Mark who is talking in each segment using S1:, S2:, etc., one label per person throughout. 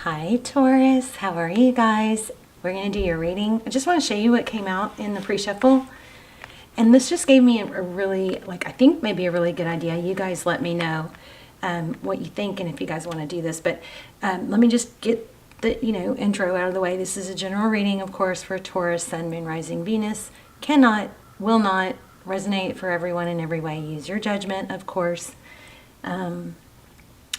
S1: Hi Taurus, how are you guys? We're going to do your reading. I just want to show you what came out in the pre-shuffle. And this just gave me a really, I think maybe a really good idea. You guys let me know what you think and if you guys want to do this. But let me just get the, intro out of the way. This is a general reading, of course, for Taurus, Sun, Moon, Rising, Venus. Cannot, will not resonate for everyone in every way. Use your judgment, of course.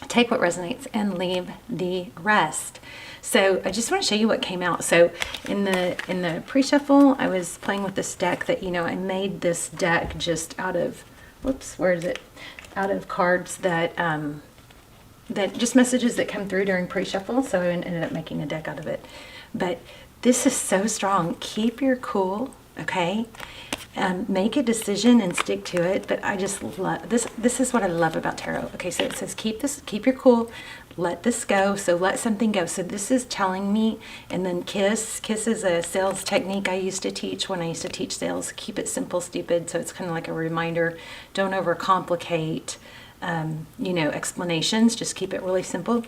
S1: Take what resonates and leave the rest. So I just want to show you what came out. So in the pre-shuffle, I was playing with this deck that, I made this deck just out of, where is it? Out of cards that just messages that come through during pre-shuffle. So I ended up making a deck out of it. But this is so strong. Keep your cool, okay? Make a decision and stick to it. But I just love this. This is what I love about tarot. Okay, so it says keep your cool, let this go. So let something go. So this is telling me, and then kiss is a sales technique I used to teach when I used to teach sales. Keep it simple, stupid. So it's kind of like a reminder. Don't overcomplicate, explanations. Just keep it really simple.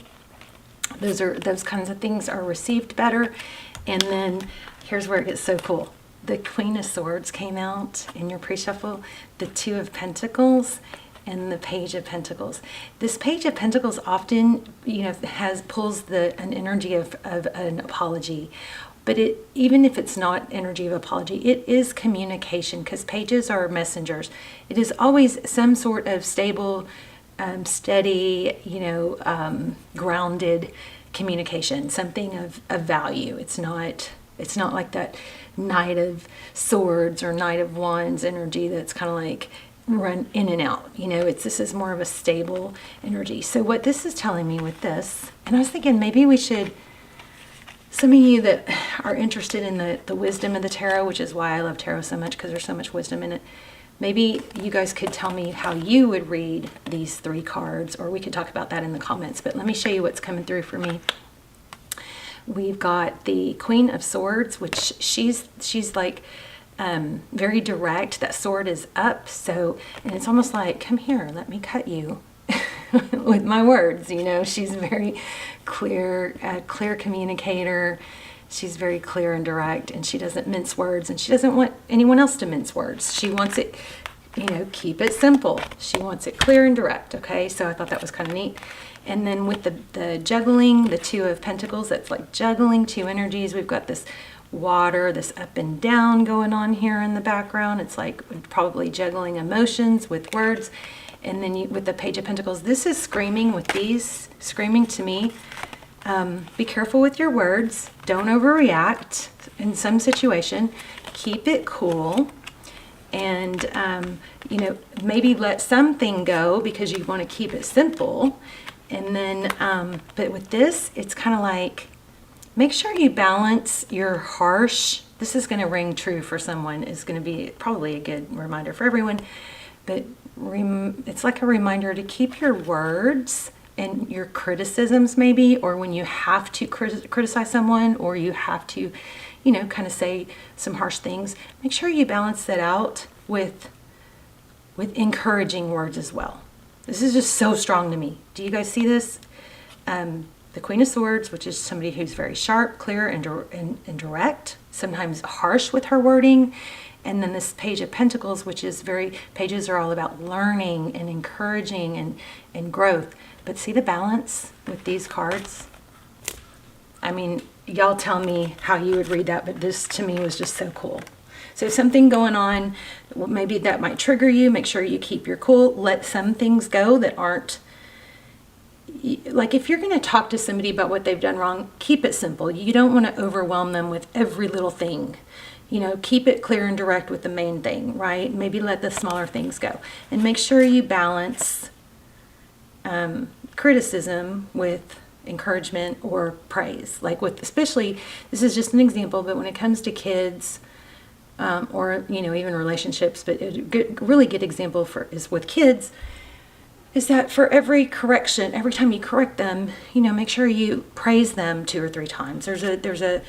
S1: Those kinds of things are received better. And then here's where it gets so cool. The Queen of Swords came out in your pre-shuffle, the Two of Pentacles, and the Page of Pentacles. This Page of Pentacles often, pulls an energy of an apology. But even if it's not energy of apology, it is communication, because pages are messengers. It is always some sort of stable, steady, grounded communication, something of value. It's not like that Knight of Swords or Knight of Wands energy that's kind of like run in and out. This is more of a stable energy. So what this is telling me with this, and I was thinking maybe we should, some of you that are interested in the wisdom of the tarot, which is why I love tarot so much, because there's so much wisdom in it. Maybe you guys could tell me how you would read these three cards, or we could talk about that in the comments. But let me show you what's coming through for me. We've got the Queen of Swords, which she's like very direct. That sword is up, and it's almost like, come here, let me cut you with my words. She's very clear, clear communicator. She's very clear and direct, and she doesn't mince words, and she doesn't want anyone else to mince words. She wants it, keep it simple. She wants it clear and direct, okay? So I thought that was kind of neat. And then with the juggling, the Two of Pentacles, that's like juggling two energies. We've got this water, this up and down going on here in the background. It's like probably juggling emotions with words. And then with the Page of Pentacles, this is screaming with these, screaming to me. Be careful with your words. Don't overreact in some situation. Keep it cool. And, maybe let something go because you want to keep it simple. And then, but with this, it's kind of like, make sure you balance your harsh. This is going to ring true for someone. It's going to be probably a good reminder for everyone. But it's like a reminder to keep your words and your criticisms maybe, or when you have to criticize someone, or you have to, kind of say some harsh things. Make sure you balance that out with encouraging words as well. This is just so strong to me. Do you guys see this? The Queen of Swords, which is somebody who's very sharp, clear, and direct, sometimes harsh with her wording. And then this Page of Pentacles, which is pages are all about learning and encouraging and growth. But see the balance with these cards? I mean, y'all tell me how you would read that, but this to me was just so cool. So something going on, maybe that might trigger you. Make sure you keep your cool. Let some things go that aren't, like if you're going to talk to somebody about what they've done wrong, keep it simple. You don't want to overwhelm them with every little thing. Keep it clear and direct with the main thing, right? Maybe let the smaller things go. And make sure you balance criticism with encouragement or praise. Like especially, this is just an example, but when it comes to kids, or even relationships, but a really good example is with kids, is that for every correction, every time you correct them, make sure you praise them 2 or 3 times. There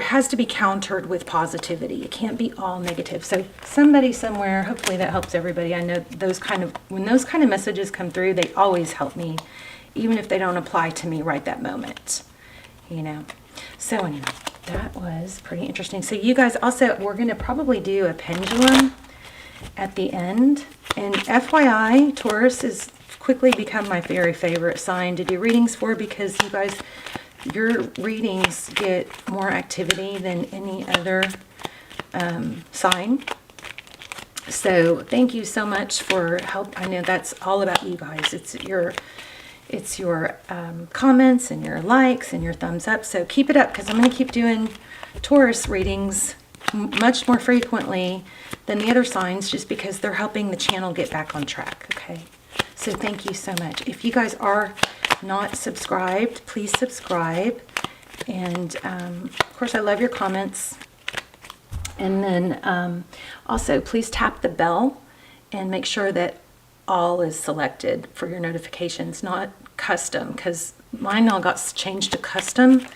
S1: has to be countered with positivity. It can't be all negative. So somebody somewhere, hopefully that helps everybody. I know when those kind of messages come through, they always help me even if they don't apply to me right that moment, you know. So anyway, that was pretty interesting. So you guys also, we're going to probably do a pendulum at the end. And FYI, Taurus has quickly become my very favorite sign to do readings for, because you guys, your readings get more activity than any other sign. So thank you so much for help. I know that's all about you guys. It's your comments and your likes and your thumbs up. So keep it up, because I'm going to keep doing Taurus readings much more frequently than the other signs, just because they're helping the channel get back on track. Okay. So thank you so much. If you guys are not subscribed, please subscribe. And of course, I love your comments. And then also, please tap the bell and make sure that all is selected for your notifications, not custom, because mine all got changed to custom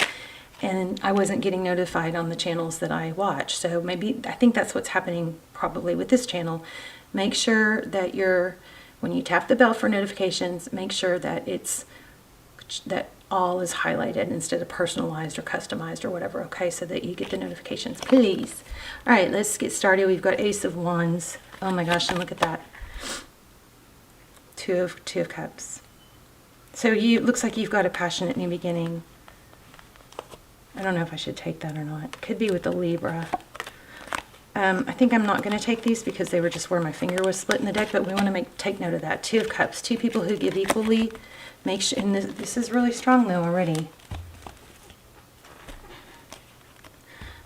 S1: and I wasn't getting notified on the channels that I watch. So maybe, I think that's what's happening probably with this channel. Make sure that when you tap the bell for notifications, make sure that that all is highlighted instead of personalized or customized or whatever, okay, so that you get the notifications, please. All right, let's get started. We've got Ace of Wands. Oh my gosh, and look at that. Two of Cups. So looks like you've got a passionate new beginning. I don't know if I should take that or not. Could be with the Libra. I think I'm not going to take these because they were just where my finger was split in the deck, but we want to take note of that. Two of Cups, two people who give equally. Make sure, and this is really strong though already.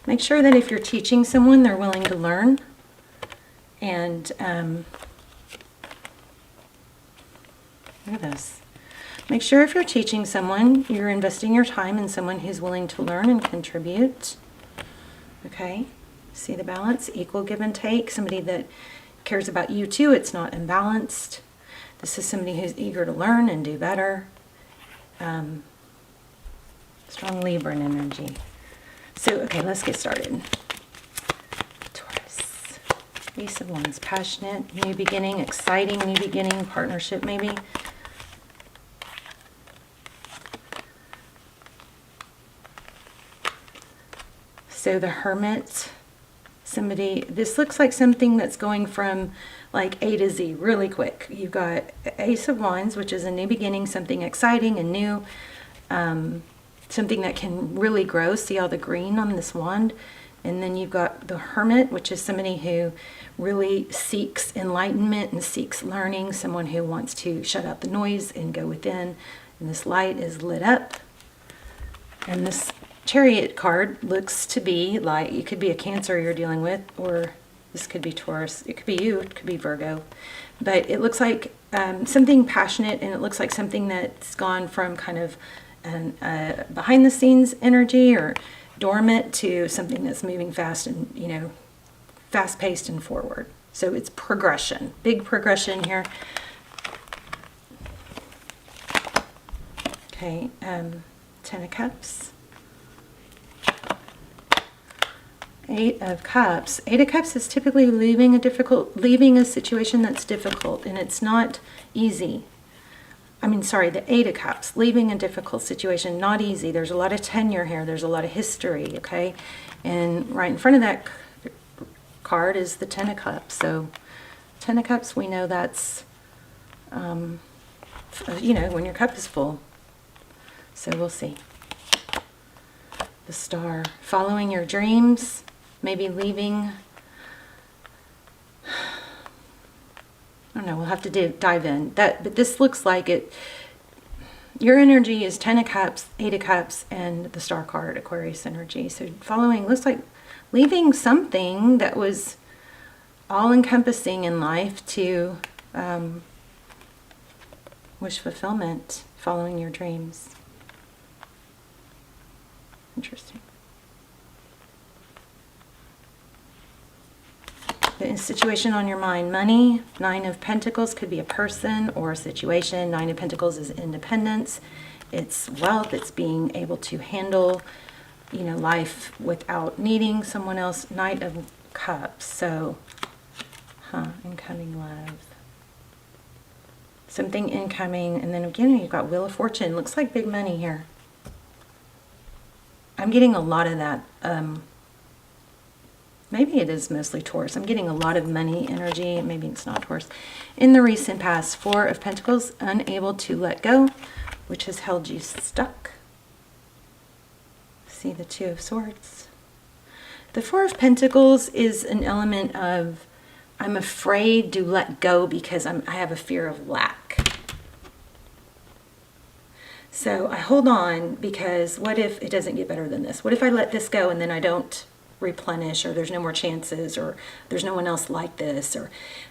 S1: Make sure that if you're teaching someone, they're willing to learn. And look at this. Make sure if you're teaching someone, you're investing your time in someone who's willing to learn and contribute. Okay, see the balance? Equal give and take. Somebody that cares about you too. It's not imbalanced. This is somebody who's eager to learn and do better. Strong Libran energy. So, okay, let's get started. Taurus. Ace of Wands. Passionate, new beginning, exciting new beginning, partnership maybe. So the Hermit, this looks like something that's going from like A to Z really quick. You've got Ace of Wands, which is a new beginning, something exciting and new, something that can really grow. See all the green on this wand? And then you've got the Hermit, which is somebody who really seeks enlightenment and seeks learning, someone who wants to shut out the noise and go within. And this light is lit up. And this Chariot card looks to be like, it could be a Cancer you're dealing with, or this could be Taurus. It could be you, it could be Virgo. But it looks like something passionate, and it looks like something that's gone from kind of behind the scenes energy or dormant to something that's moving fast and, you know, fast paced and forward. So it's progression, big progression here. Okay, Ten of Cups. Eight of Cups. Eight of Cups is typically leaving a situation that's difficult, and it's not easy. I mean, sorry, the Eight of Cups, leaving a difficult situation, not easy. There's a lot of tenure here. There's a lot of history, okay? And right in front of that card is the Ten of Cups. So Ten of Cups, we know that's, you know, when your cup is full. So we'll see. The Star, following your dreams. Maybe leaving, I don't know, we'll have to dive in. But this looks like it, your energy is Ten of Cups, Eight of Cups, and the Star card, Aquarius energy. So following, looks like leaving something that was all-encompassing in life to wish fulfillment, following your dreams. Interesting. The situation on your mind, money. Nine of Pentacles could be a person or a situation. Nine of Pentacles is independence. It's wealth. It's being able to handle, you know, life without needing someone else. Knight of Cups. So, incoming love. something incoming. And then again, you've got Wheel of Fortune. Looks like big money here. I'm getting a lot of that. Maybe it is mostly Taurus. I'm getting a lot of money energy. Maybe it's not Taurus. In the recent past, Four of Pentacles, unable to let go, which has held you stuck. See the Two of Swords. The Four of Pentacles is an element of, I'm afraid to let go because I have a fear of lack. So I hold on because what if it doesn't get better than this? What if I let this go and then I don't replenish, or there's no more chances, or there's no one else like this, or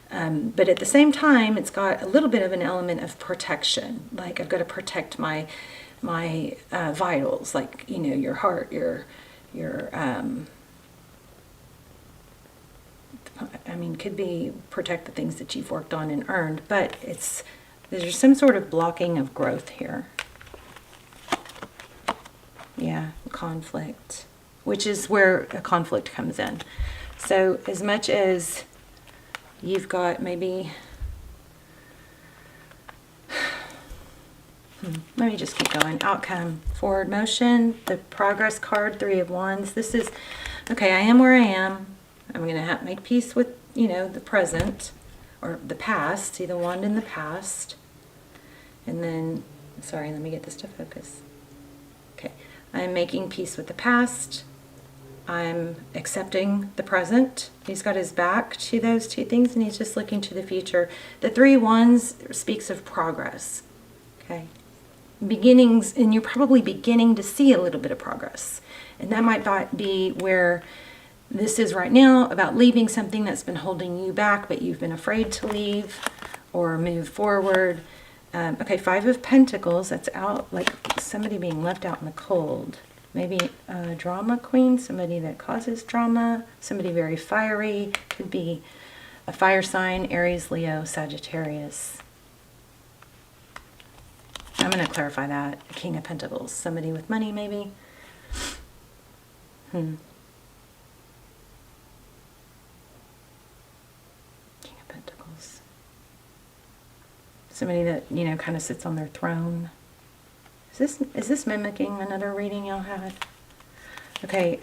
S1: but at the same time it's got a little bit of an element of protection, like I've got to protect my vitals, like, you know, your heart, your I mean, could be protect the things that you've worked on and earned, but there's some sort of blocking of growth here. Yeah, conflict, which is where a conflict comes in. So as much as you've got maybe, let me just keep going. Outcome, forward motion, the progress card, Three of Wands. This is, okay, I am where I am. I'm going to have to make peace with, you know, the present or the past. See the wand in the past. And then, sorry, let me get this to focus. Okay, I'm making peace with the past. I'm accepting the present. He's got his back to those two things and he's just looking to the future. The Three Wands speaks of progress. Okay, beginnings, and you're probably beginning to see a little bit of progress. And that might be where this is right now, about leaving something that's been holding you back, but you've been afraid to leave or move forward. Okay, Five of Pentacles, that's out, like somebody being left out in the cold. Maybe a drama queen, somebody that causes drama, somebody very fiery. Could be a fire sign, Aries, Leo, Sagittarius. I'm going to clarify that. King of Pentacles, somebody with money maybe. King of Pentacles. Somebody that, you know, kind of sits on their throne. Is this mimicking another reading y'all had? Okay,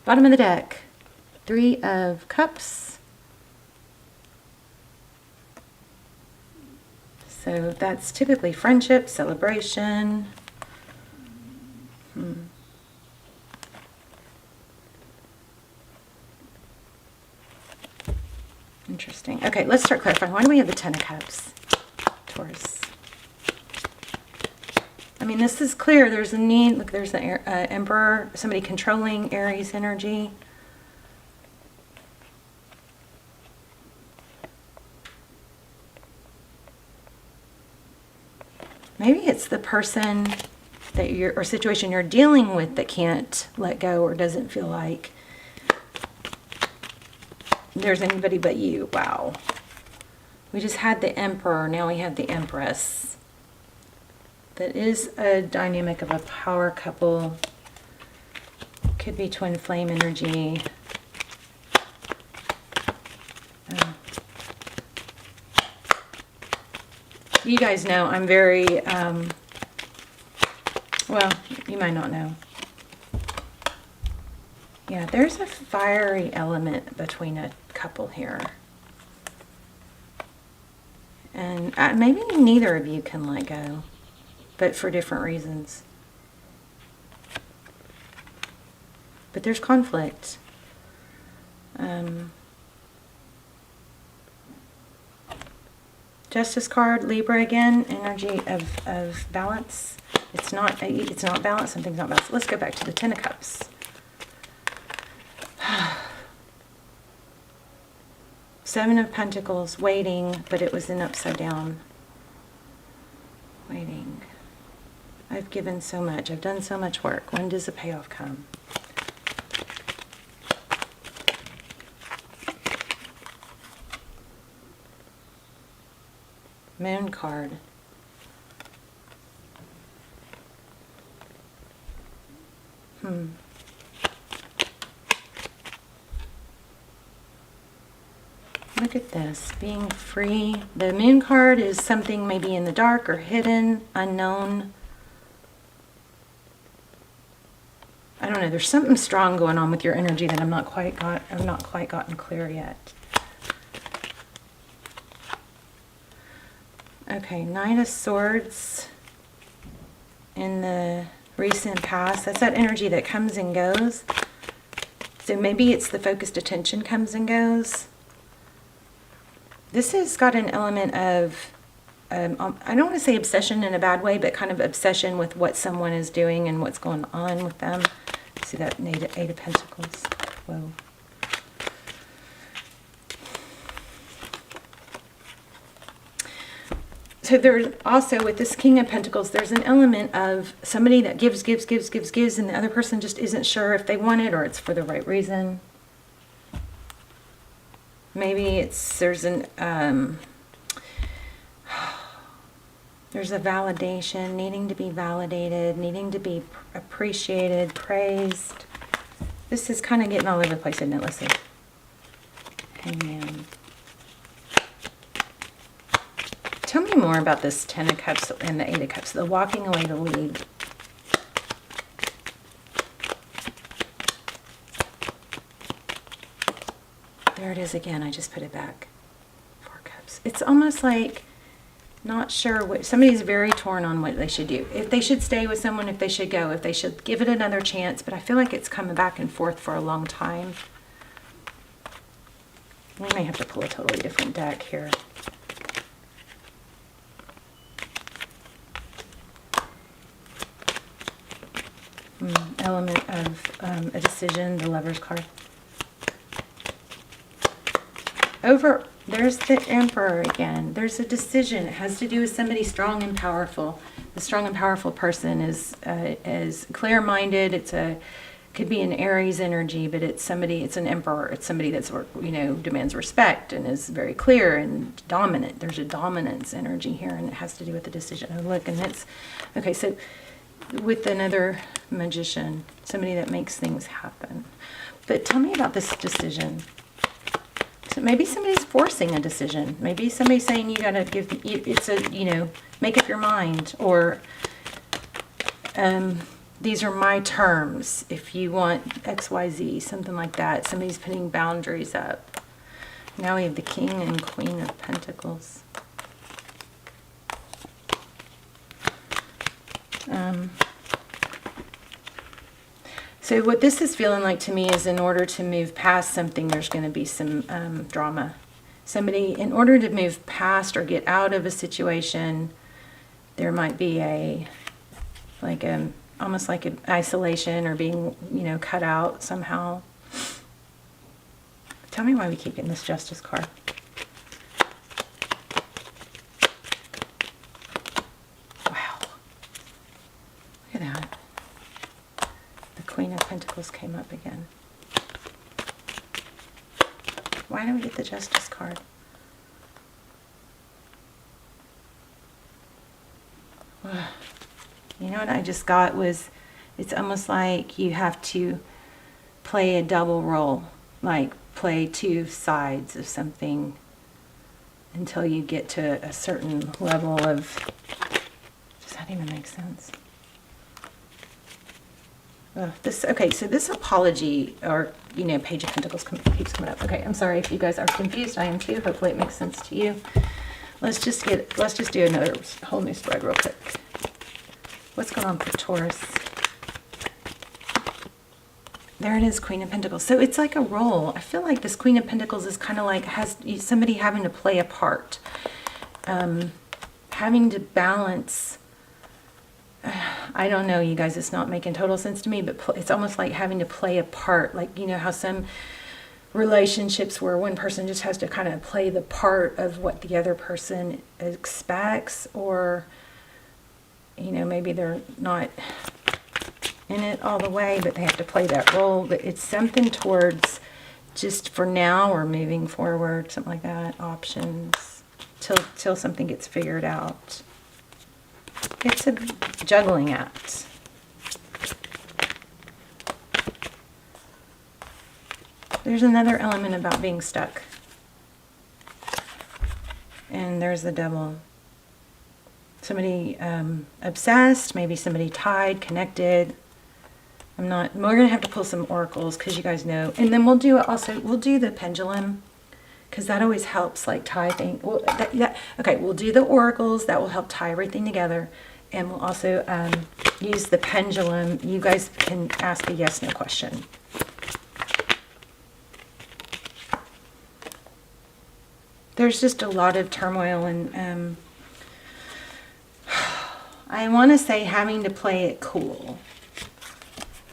S1: bottom of the deck, Three of Cups. So that's typically friendship, celebration. Interesting. Okay, let's start clarifying. Why do we have the Ten of Cups? Taurus. I mean, this is clear. There's a need. Look, there's the Emperor, somebody controlling Aries energy. Maybe it's the person that or situation you're dealing with that can't let go or doesn't feel like there's anybody but you. Wow. We just had the Emperor. Now we have the Empress. That is a dynamic of a power couple. Could be twin flame energy. You guys know I'm very, well, you might not know. Yeah, there's a fiery element between a couple here. And maybe neither of you can let go, but for different reasons. But there's conflict. Justice card, Libra again, energy of balance. It's not balanced, something's not balanced. Let's go back to the Ten of Cups. Seven of Pentacles, waiting, but it was in upside down. Waiting. I've given so much. I've done so much work. When does the payoff come? Moon card. Look at this, being free. The moon card is something maybe in the dark or hidden, unknown. I don't know, there's something strong going on with your energy that I've not quite gotten clear yet. Okay, Knight of Swords in the recent past. That's that energy that comes and goes. So maybe it's the focused attention comes and goes. This has got an element of, I don't want to say obsession in a bad way, but kind of obsession with what someone is doing and what's going on with them. See that Eight of Pentacles? Whoa. So there's also, with this King of Pentacles, there's an element of somebody that gives, and the other person just isn't sure if they want it or it's for the right reason. Maybe there's a validation, needing to be validated, needing to be appreciated, praised. This is kind of getting all over the place, isn't it? Let's see. Hangman. Tell me more about this Ten of Cups and the Eight of Cups, the walking away to lead. There it is again. I just put it back. Four Cups. It's almost like not sure what, somebody's very torn on what they should do. If they should stay with someone, if they should go, if they should give it another chance. But I feel like it's coming back and forth for a long time. We may have to pull a totally different deck here. Element of a decision, the Lover's card. There's the Emperor again. There's a decision. It has to do with somebody strong and powerful. The strong and powerful person is clear-minded. Could be an Aries energy, but it's an Emperor. It's somebody that's, demands respect and is very clear and dominant. There's a dominance energy here, and it has to do with the decision. Oh, look, and it's okay. So with another Magician, somebody that makes things happen. But tell me about this decision. So maybe somebody's forcing a decision. Maybe somebody's saying you gotta make up your mind, or these are my terms. If you want XYZ, something like that. Somebody's putting boundaries up. Now we have the King and Queen of Pentacles. So what this is feeling like to me is, in order to move past something, there's going to be some drama. Somebody, in order to move past or get out of a situation, there might be almost like an isolation or being, cut out somehow. Tell me why we keep getting this Justice card. Wow. Look at that. Queen of Pentacles came up again. Why do we get the Justice card? You know what I just got was, it's almost like you have to play a double role, like play two sides of something until you get to a certain level of, does that even make sense? So this apology, or Page of Pentacles keeps coming up. Okay, I'm sorry if you guys are confused. I am too. Hopefully it makes sense to you. Let's just do another whole new spread real quick. What's going on for Taurus? There it is, Queen of Pentacles. So it's like a role. I feel like this Queen of Pentacles is kind of like has somebody having to play a part, having to balance. I don't know, you guys, it's not making total sense to me, but it's almost like having to play a part. Like, how some relationships where one person just has to kind of play the part of what the other person expects, or, maybe they're not in it all the way, but they have to play that role. But it's something towards just for now or moving forward, something like that, options, till something gets figured out. It's a juggling act. There's another element about being stuck. And there's the Devil. Somebody obsessed, maybe somebody tied, connected. We're going to have to pull some oracles because you guys know. And then we'll do the pendulum because that always helps, like tie things. Well, okay, we'll do the oracles. That will help tie everything together. And we'll also use the pendulum. You guys can ask a yes, no question. There's just a lot of turmoil and I want to say having to play it cool.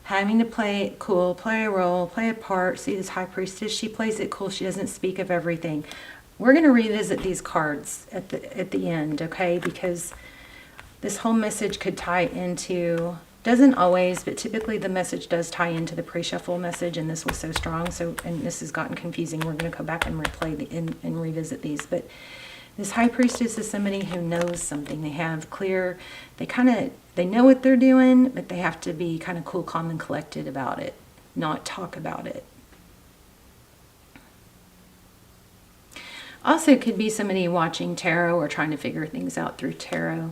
S1: Having to play it cool, play a role, play a part. See this High Priestess? She plays it cool. She doesn't speak of everything. We're going to revisit these cards at the end, okay? Because this whole message could tie into, doesn't always, but typically the message does tie into the pre-shuffle message, and this was so strong. So, and this has gotten confusing. We're going to go back and replay and revisit these. But this High Priestess is somebody who knows something. They have clear, they know what they're doing, but they have to be kind of cool, calm, and collected about it, not talk about it. Also, it could be somebody watching tarot or trying to figure things out through tarot.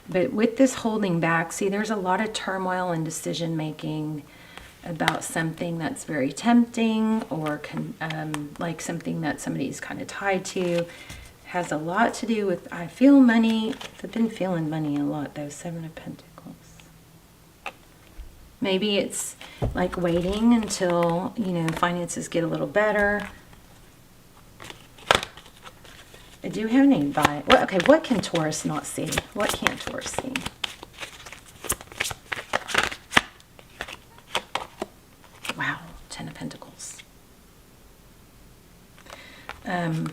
S1: But with this holding back, see, there's a lot of turmoil and decision making about something that's very tempting or like something that somebody's kind of tied to. Has a lot to do with, I feel money. I've been feeling money a lot, though. 7 of Pentacles. Maybe it's like waiting until, finances get a little better. I do have an by. Well, okay, what can Taurus not see? What can't Taurus see? Wow, 10 of Pentacles. 10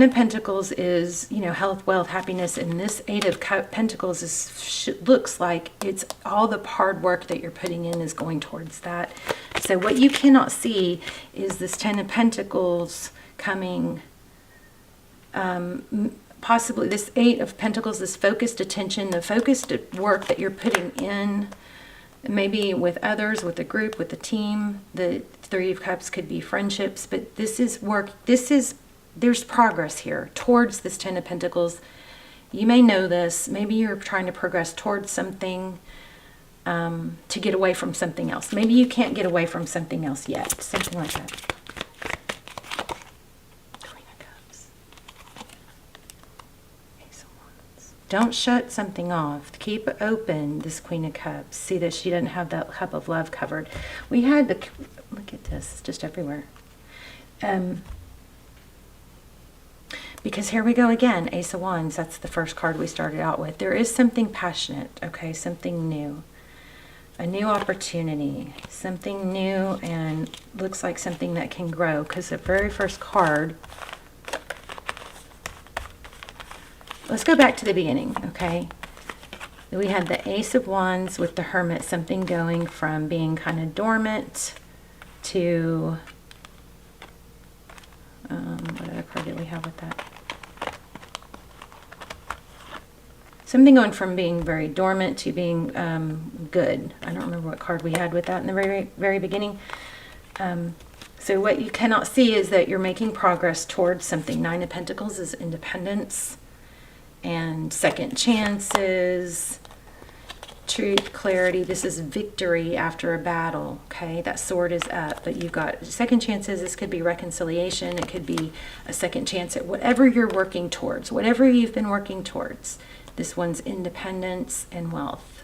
S1: of Pentacles is, health, wealth, happiness, and this 8 of Pentacles looks like it's all the hard work that you're putting in is going towards that. So what you cannot see is this 10 of Pentacles coming, possibly this 8 of Pentacles, this focused attention, the focused work that you're putting in, maybe with others, with a group, with a team. The 3 of Cups could be friendships, but this is work, there's progress here towards this 10 of Pentacles. You may know this. Maybe you're trying to progress towards something to get away from something else. Maybe you can't get away from something else yet. Something like that. Queen of Cups. Ace of Wands. Don't shut something off. Keep open, this Queen of Cups. See that she doesn't have that cup of love covered. We had the, look at this, it's just everywhere. Because here we go again, Ace of Wands. That's the first card we started out with. There is something passionate, okay, something new. A new opportunity, something new, and looks like something that can grow. Because the very first card, let's go back to the beginning, okay? We had the Ace of Wands with the Hermit, something going from being kind of dormant to, what other card did we have with that? Something going from being very dormant to being good. I don't remember what card we had with that in the very, very beginning. So what you cannot see is that you're making progress towards something. 9 of Pentacles is independence and second chances, truth, clarity. This is victory after a battle, okay? That sword is up, but you've got second chances. This could be reconciliation. It could be a second chance at whatever you're working towards, whatever you've been working towards. This one's independence and wealth.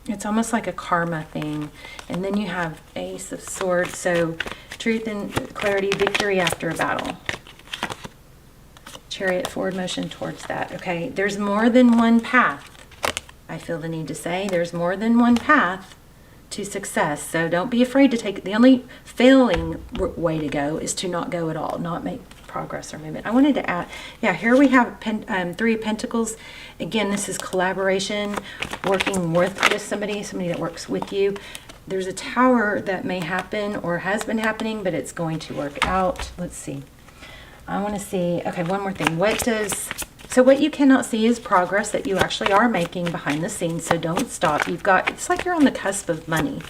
S1: It's almost like a karma thing. And then you have Ace of Swords. So truth and clarity, victory after a battle. Chariot, forward motion towards that. Okay, there's more than one path. I feel the need to say there's more than one path to success. So don't be afraid to take, the only failing way to go is to not go at all, not make progress or movement. I wanted to add, yeah, here we have 3 of Pentacles. Again, this is collaboration, working with somebody that works with you. There's a tower that may happen or has been happening, but it's going to work out. Let's see. I want to see, okay, one more thing. What does So what you cannot see is progress that you actually are making behind the scenes. So don't stop. You've got, it's like you're on the cusp of money.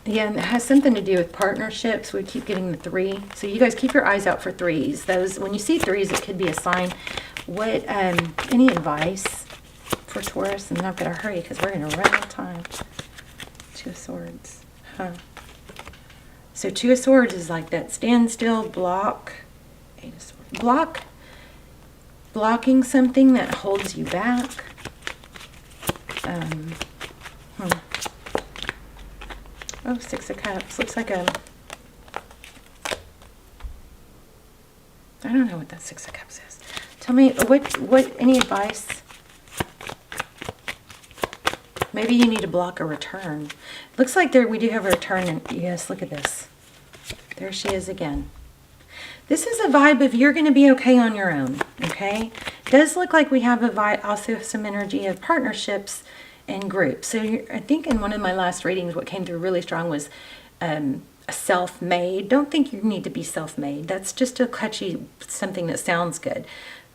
S1: Yeah, and it has something to do with partnerships. We keep getting the 3. So you guys keep your eyes out for 3s. Those, when you see 3s, it could be a sign. What, any advice for Taurus? And I've got to hurry because we're going to run out of time. 2 of Swords. Huh. So 2 of Swords is like that standstill, block. 8 of Swords. Blocking something that holds you back. Oh, 6 of Cups. Looks like a... I don't know what that 6 of Cups is. Tell me, what, any advice? Maybe you need to block a return. Looks like there we do have a return. And yes, look at this. There she is again. This is a vibe of you're going to be okay on your own, okay? It does look like we have a vibe, also some energy of partnerships and groups. So I think in one of my last readings, what came through really strong was a self-made. Don't think you need to be self-made. That's just a catchy something that sounds good.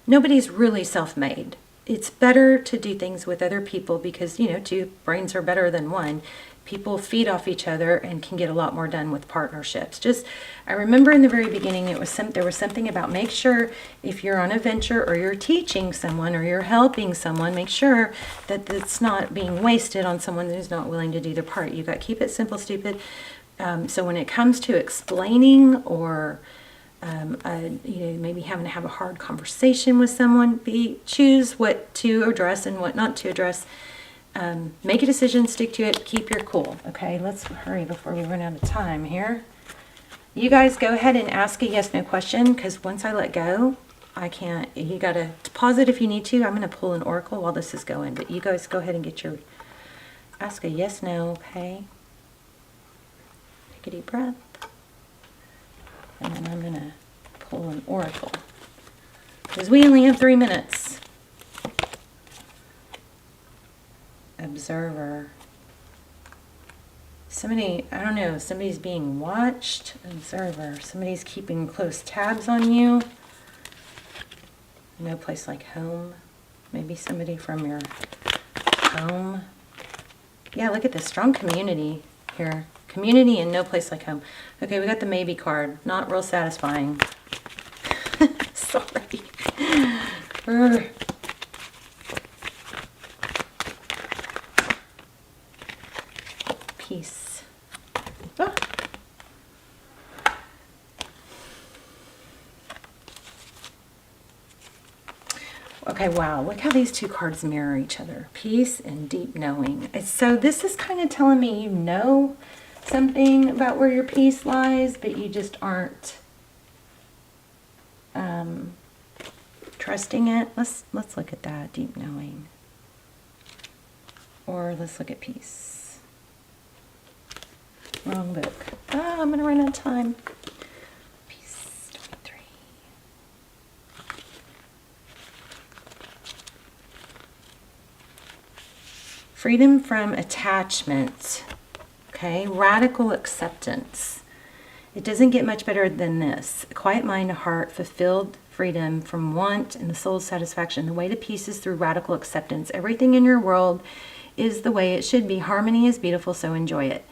S1: Nobody's really self-made. It's better to do things with other people because, you know, 2 brains are better than 1. People feed off each other and can get a lot more done with partnerships. Just, I remember in the very beginning, there was something about make sure if you're on a venture or you're teaching someone or you're helping someone, make sure that it's not being wasted on someone who's not willing to do their part. You've got to keep it simple, stupid. So when it comes to explaining or you know, maybe having to have a hard conversation with someone, choose what to address and what not to address. Make a decision, stick to it, keep your cool. Okay, let's hurry before we run out of time here. You guys go ahead and ask a yes, no question, because once I let go, I can't. You got to pause it if you need to. I'm going to pull an oracle while this is going, but you guys go ahead and get your, ask a yes, no, okay? Take a deep breath. And then I'm going to pull an oracle, because we only have 3 minutes. Observer. Somebody, I don't know, somebody's being watched. Observer. Somebody's keeping close tabs on you. No place like home. Maybe somebody from your home. Yeah, look at this. Strong community here. Community and no place like home. Okay, we got the maybe card. Not real satisfying. Sorry. Peace. Oh. Okay, wow, look how these 2 cards mirror each other. Peace and deep knowing. So this is kind of telling me you know something about where your peace lies, but you just aren't trusting it. Let's look at that, deep knowing. Or let's look at peace. Wrong book. Ah, I'm going to run out of time. Peace, 23. Freedom from attachment. Okay, radical acceptance. It doesn't get much better than this. A quiet mind, a heart, fulfilled freedom from want and the soul's satisfaction. The way to peace is through radical acceptance. Everything in your world is the way it should be. Harmony is beautiful, so enjoy it.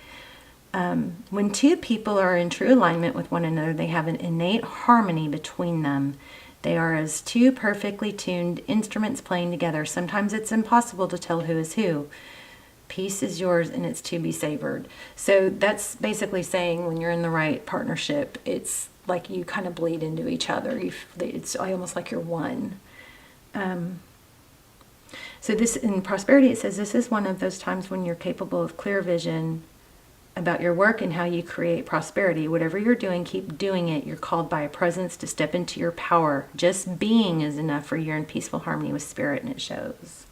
S1: When 2 people are in true alignment with one another, they have an innate harmony between them. They are as 2 perfectly tuned instruments playing together. Sometimes it's impossible to tell who is who. Peace is yours and it's to be savored. So that's basically saying when you're in the right partnership, it's like you kind of bleed into each other. It's almost like you're one. So this, in prosperity, it says this is one of those times when you're capable of clear vision about your work and how you create prosperity. Whatever you're doing, keep doing it. You're called by a presence to step into your power. Just being is enough for you're in peaceful harmony with spirit, and it shows.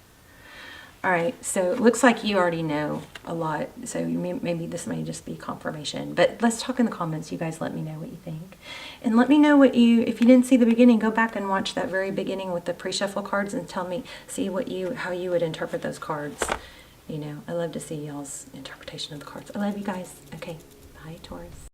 S1: All right, so it looks like you already know a lot, so maybe this may just be confirmation. But let's talk in the comments. You guys let me know what you think. And let me know what you, if you didn't see the beginning, go back and watch that very beginning with the pre-shuffle cards and tell me, see what how you would interpret those cards. You know, I love to see y'all's interpretation of the cards. I love you guys. Okay, bye, Taurus.